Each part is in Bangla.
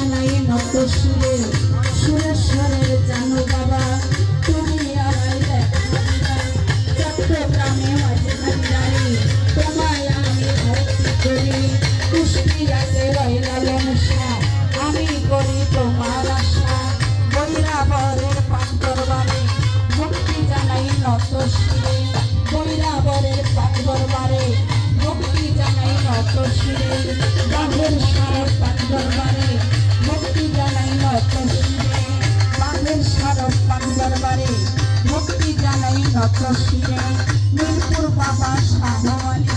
জানাই নত সুরে সুরেশ্বরের জানো বাবা তুমি আমায় দেখা চট্টগ্রামে মাঝে তোমায় আমি ভক্তি করি কুষ্টিয়াতে রইলাম আমি করি তোমার আশা বৈরাবরের পান্তরবারে ভক্তি জানাই নত সুরে বৈরাবরের পান্তরবারে ভক্তি জানাই নত সুরে বাঘের সারর পান্তরবারে ভক্তি জানাই নত সুরে বাঘের সারর পান্তরবারে ভক্তি জানাই নত সুরে মিরপুর বাবা শাহওয়ালি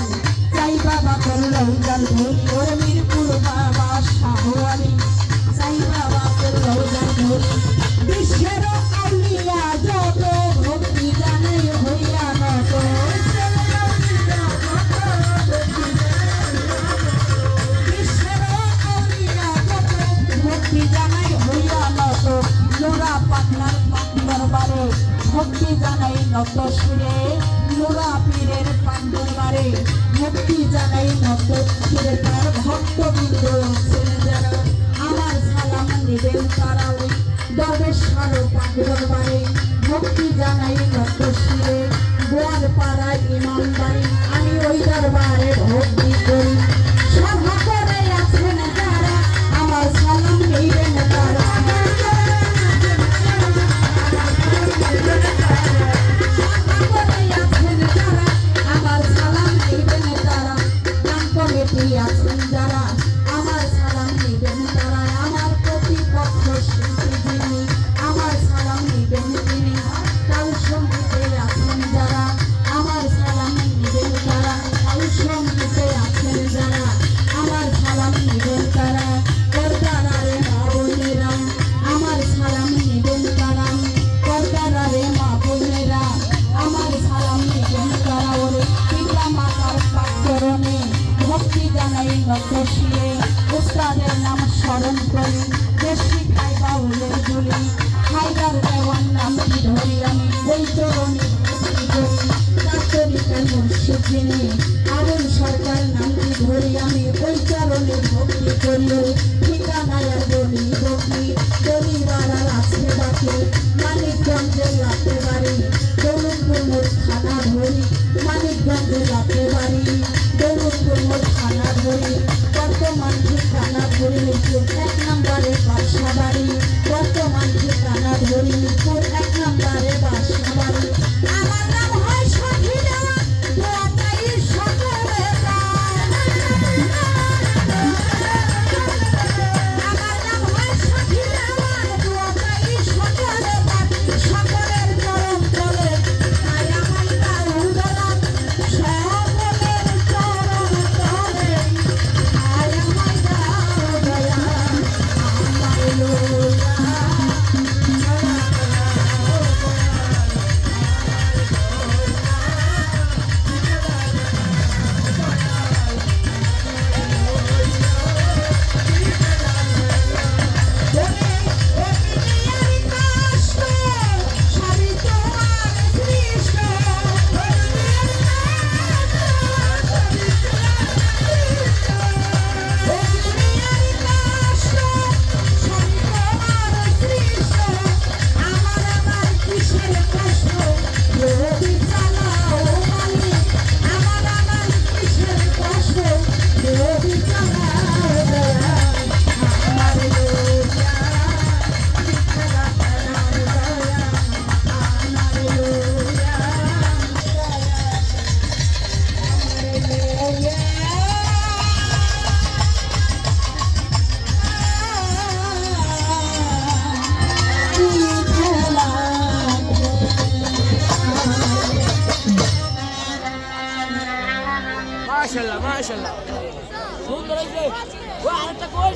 চাই বাবা করলো জাল ধরি ওরে মিরপুর বাবা শাহওয়ালি চাই বাবা করলো জাল ধরি বিশ্বের আউলিয়া যত ভক্তি জানাই হইয়া নত বিশ্বের আউলিয়া যত ভক্তি জানাই হইয়া নত লোরা পাটনার দরবারে ভক্তি জানাই নত সুরে লোরা পীরের পাণ্ডরবারে ভক্তি জানাই নত সুরে তার ভক্তবৃন্দ আছেন যারা আমার সালাম নেবেন তারা ওই দরবেশ্বর পাণ্ডরবারে ভক্তি জানাই নত সুরে গোয়াল পাড়ায় ইমামবাড়ি আমি ওই দরবারে ভক্তি করি সভা করে আছেন যারা আমার সালাম নেবেন তারা আছেন যারা আমার সালাম নেবেন তারা আমার প্রতিপক্ষ যিনি আমার সালাম নেবেন তিনি তাও সঙ্গীতে আছেন যারা আমার সালাম নেবেন তারা তাও সঙ্গীতে আছেন যারা আমার সালাম নেবেন তারা পর্দারে মা বোনেরা আমার সালাম নেবেন তারা পর্দারে মা বোনেরা আমার সালাম নেবেন তারা ওরে পিতা মাতার পাকরণে ভক্তি জানাই নত সুরে উস্তাদের নাম স্মরণ করি দেশি খাই বাউলের গুলি হায়দার দেওয়ার নামটি ধরি আমি ওই চরণে ভক্তি করি চাচরিকার মুর্শিদ যিনি আরুল সরকার নামটি ধরি আমি ওই চরণে ভক্তি করি ঠিকানায় বলি ভক্তি দলিবাড়ার আছে বাকি মানিকগঞ্জের রাতে বাড়ি দৌলতপুর থানা ধরি মানিকগঞ্জের রাতে বাড়ি দৌলতপুর থানা ধরি বর্তমান ঠিকানা ধরি এক নম্বরে বাসা বাড়ি বর্তমান ঠিকানা ধরি এক নম্বরে বাসা বাড়ি আমার নাম হয় সখী দেওয়া দোয়াটাই সকলে আমার নাম হয় সখী দেওয়া দোয়াটাই সকলে সকলের চরম চলে তাই আমার উদলা সকলের চরম চলে তাই আমার দয়া আমার লোয়া মাশাআল্লাহ মাশাআল্লাহ সুন্দর হয়েছে ও আরেকটা কই